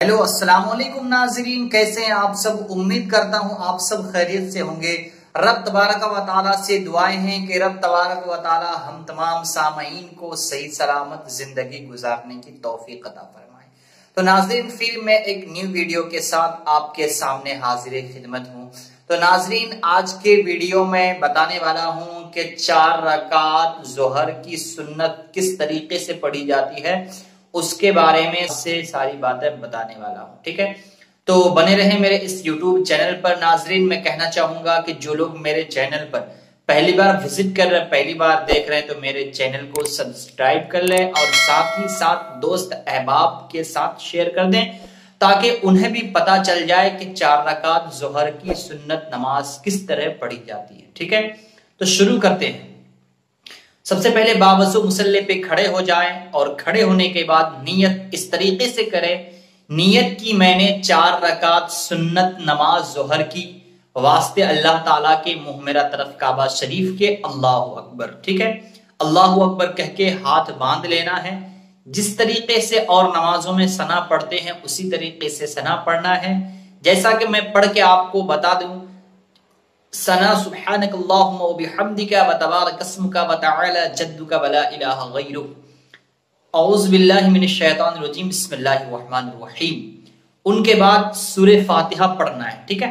Hello अस्सलाम वालेकुम नाज़रीन, कैसे हैं आप सब। उम्मीद करता हूं आप सब खैरियत से होंगे। रब तबारक व तआला से दुआएं हैं कि रब तबारक व तआला हम तमाम सामईन को सही सलामत जिंदगी गुजारने की तौफीक अता फरमाए। तो नाज़रीन, फिर मैं एक न्यू वीडियो के साथ आपके सामने हाजिर खिदमत हूं। तो नाज़रीन, आज के वीडियो में बताने वाला हूं कि 4 रकात ज़ोहर की सुन्नत किस तरीके से पढ़ी जाती है, उसके बारे में से सारी बातें बताने वाला हूं। ठीक है, तो बने रहे मेरे इस YouTube चैनल पर। नाजरीन, मैं कहना चाहूंगा कि जो लोग मेरे चैनल पर पहली बार विजिट कर रहे हैं, पहली बार देख रहे हैं, तो मेरे चैनल को सब्सक्राइब कर लें और साथ ही साथ दोस्त अहबाब के साथ शेयर कर दें, ताकि उन्हें भी पता चल जाए कि 4 रकात ज़ोहर की सुन्नत नमाज किस तरह पढ़ी जाती है। ठीक है, तो शुरू करते हैं। सबसे पहले बावजू मुसल्ले पे खड़े हो जाएं और खड़े होने के बाद नियत इस तरीके से करें, नियत की मैंने 4 रकात सुन्नत नमाज ज़ोहर की वास्ते अल्लाह ताला के मुंह मेरा तरफ काबा शरीफ के, अल्लाह अकबर। ठीक है, अल्लाह अकबर कह के हाथ बांध लेना है। जिस तरीके से और नमाजों में सना पढ़ते हैं उसी तरीके से सना पढ़ना है। जैसा कि मैं पढ़ के आपको बता दूं, सना सुब्हानक अल्लाहुम्मा व बिहम्दिका व तबारक अस्मुका व तआला जद्दुका व ला इलाहा गैरुक। औज़ु बिल्लाहि मिनश शैतानिर रजीम, बिस्मिल्लाहिर रहमानिर रहीम। उनके बाद सूरह फातिहा पढ़ना है। ठीक है,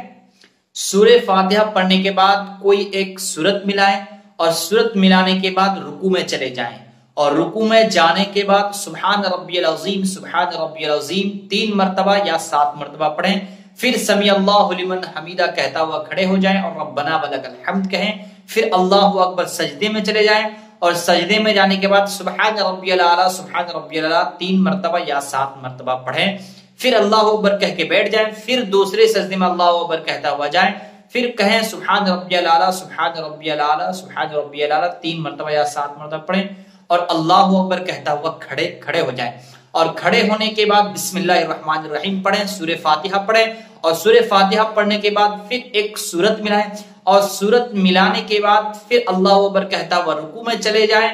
सूरह फातिहा पढ़ने के बाद कोई एक सूरत मिलाएं और सूरत मिलाने के बाद रुकू में चले जाएं और रुकू में जाने के बाद सुब्हान रब्बियल अज़ीम, सुब्हान रब्बियल अज़ीम 3 मरतबा या 7 मरतबा पढ़ें। फिर समी अल्लाहु लिमन हमीदा कहता हुआ खड़े हो जाएं और रब्बना वलकल हम्द कहें। फिर अल्लाहु अकबर सजदे में चले जाएं और सजदे में जाने के बाद सुब्हान रब्बियल आला, सुब्हान रब्बियल आला 3 मरतबा या 7 मरतबा पढ़ें। फिर अल्लाहु अकबर कह के बैठ जाएं। फिर दूसरे सजदे में अल्लाहु अकबर कहता हुआ जाएं। फिर कहें सुब्हान रब्बियल आला, सुब्हान रब्बियल आला, सुब्हान रब्बियल आला 3 मरतबा या 7 मरतबा पढ़ें और अल्लाहु अकबर कहता हुआ खड़े हो जाएं। और खड़े होने के बाद बिस्मिल्लाहिर रहमानिर रहीम पढ़ें, सूरह फातिहा पढ़ें और सूरह फातिहा पढ़ने के बाद फिर एक सूरत मिलाएं और सूरत मिलाने के बाद फिर अल्लाहु अकबर कहता हुआ रुकू में चले जाएं।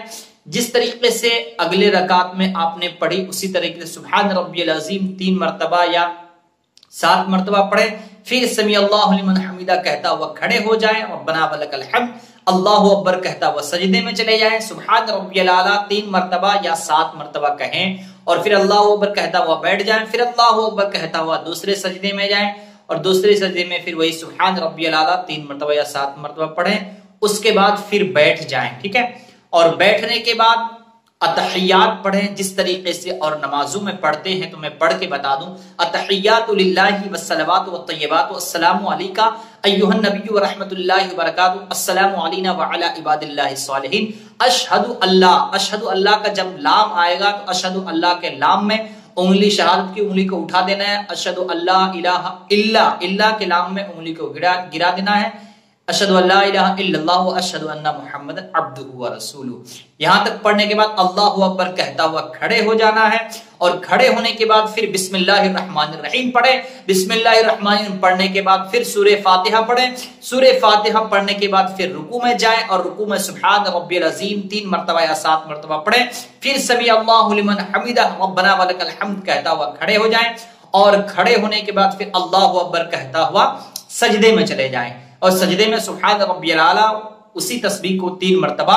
जिस तरीके से अगले रकात में आपने पढ़ी उसी तरीके से सुब्हान रब्बियल अज़ीम 3 मरतबा या 7 मरतबा पढ़ें। फिर समी अल्लाहु लिमन हमीदा कहता हुआ खड़े हो जाएं, रब्बना वलकल हम्द, अल्लाहु अकबर कहता हुआ सजदे में चले जाएं, सुब्हान रब्बियल आला 3 मरतबा या 7 मरतबा कहें और फिर अल्लाहु अकबर कहता हुआ बैठ जाएं। फिर अल्लाहु अकबर कहता हुआ दूसरे सजदे में जाएं और दूसरे सजदे में फिर वही सुब्हान रब्बियल आला 3 मरतबा या 7 मरतबा पढ़ें। उसके बाद फिर बैठ जाएं। ठीक है, और बैठने के बाद अतहियात पढ़ें जिस तरीके से और नमाजों में पढ़ते हैं। तो मैं पढ़ के बता दूं, अतहियातु लिल्लाहि वस्सलावातु वत्तय्यिबातु अस्सलामु अलैका अय्युहन नबिय्यु व रहमतुल्लाहि व बरकातुहू, अस्सलामु अलैना व अला इबादिल्लाहिस सालिहीन, अशहदु अल्लाह का जब लाम आएगा तो अशहदु अल्लाह के लाम में उंगली, शहादत की उंगली को उठा देना है। अशहदु अल्लाह इलाहा इल्ला के लाम में उंगली को गिरा देना है। अशहदु अल्ला इलाहा इल्लल्लाह व अशहदु अन्ना मुहम्मदन अब्दुहु व रसूलुहु। यहां तक पढ़ने के बाद अल्लाहु अकबर कहता हुआ खड़े हो जाना है और खड़े होने के बाद फिर बिस्मिल्लाहिर रहमानिर रहीम पढ़े। बिस्मिल्लाहिर रहमानिर रहीम पढ़ने के बाद फिर सूरह फातिहा पढ़े। सूरह फातिहा पढ़ने के बाद फिर रुकू में जाएं और रुकू में सुब्हान रब्बियल अज़ीम 3 मरतबा या 7 मरतबा पढ़े। फिर समी अल्लाहु लिमन हमीदा, रब्बना वलकल हम्द कहता हुआ खड़े हो जाएं और खड़े होने के बाद फिर अल्लाहु अकबर कहता हुआ सजदे में चले जाएं और सजदे में सुब्हान रब्बियल आला उसी तस्बीह को 3 मरतबा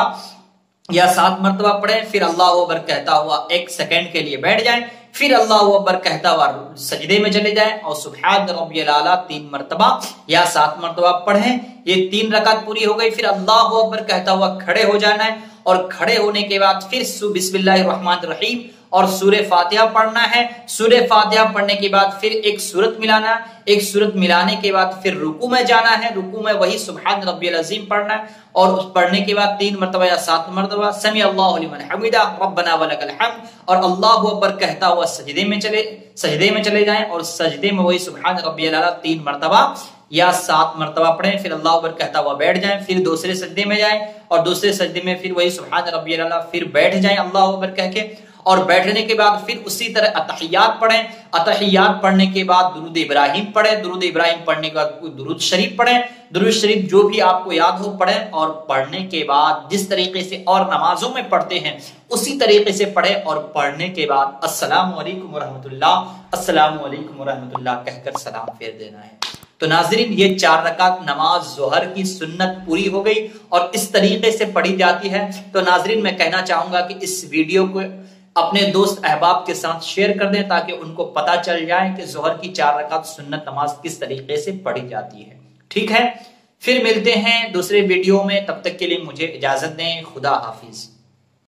या 7 मरतबा पढ़ें। फिर अल्लाहु अकबर कहता हुआ 1 सेकंड के लिए बैठ जाएं। फिर अल्लाहु अकबर कहता हुआ सजदे में चले जाएं और सुब्हान रब्बियल आला 3 मरतबा या 7 मरतबा पढ़ें। ये 3 रकात पूरी हो गई। फिर अल्लाहु अकबर कहता हुआ खड़े हो जाना है और खड़े होने के बाद फिर बिस्मिल्लाहिर रहमानिर रहीम और सूरह फातिहा पढ़ना है। सूरह फातिहा पढ़ने के बाद फिर एक सूरत मिलाना, एक सूरत मिलाने के बाद फिर रुकू में जाना है। रुकू में वही सुब्हान रब्बियल अज़ीम पढ़ना है और उस पढ़ने के बाद 3 मरतबा या 7 मरतबा समी अल्लाहु लिमन हमीदा, रब्बना वलकल हम्द और अल्लाहु अकबर कहता हुआ सजदे में चले जाएं और सजदे में वही सुब्हान रब्बियल आला 3 मरतबा या 7 मरतबा पढ़ें। फिर अल्लाहु अकबर कहता हुआ बैठ जाएं। फिर दूसरे सजदे में जाएं और दूसरे सजदे में फिर वही सुब्हान रब्बियल आला फिर बैठ जाएं अल्लाहु अकबर कह के اور بیٹھنے کے بعد پھر اسی طرح اتحیات پڑھیں، اتحیات پڑھنے کے بعد درود ابراہیم پڑھیں، درود ابراہیم پڑھنے کے بعد درود شریف پڑھیں، درود شریف جو بھی آپ کو یاد ہو پڑھیں، اور پڑھنے کے بعد جس طریقے سے اور نمازوں میں پڑھتے ہیں اسی طریقے سے پڑھیں، اور پڑھنے کے بعد السلام علیکم ورحمۃ اللہ، السلام علیکم ورحمۃ اللہ کہہ کر سلام پھیر دینا ہے۔ تو ناظرین یہ 4 رکعت نماز ظہر کی سنت پوری ہو گئی اور اس طریقے سے پڑھی جاتی ہے۔ تو ناظرین میں کہنا چاہوں گا کہ اس ویڈیو کو اپنے دوست احباب کے ساتھ شیئر کر دیں تاکہ ان کو پتا چل جائے کہ ظہر کی 4 رکعت سنت نماز کس طریقے سے پڑھی جاتی ہے۔ ٹھیک ہے، پھر ملتے ہیں دوسرے ویڈیو میں، تب تک کے لیے مجھے اجازت دیں، خدا حافظ۔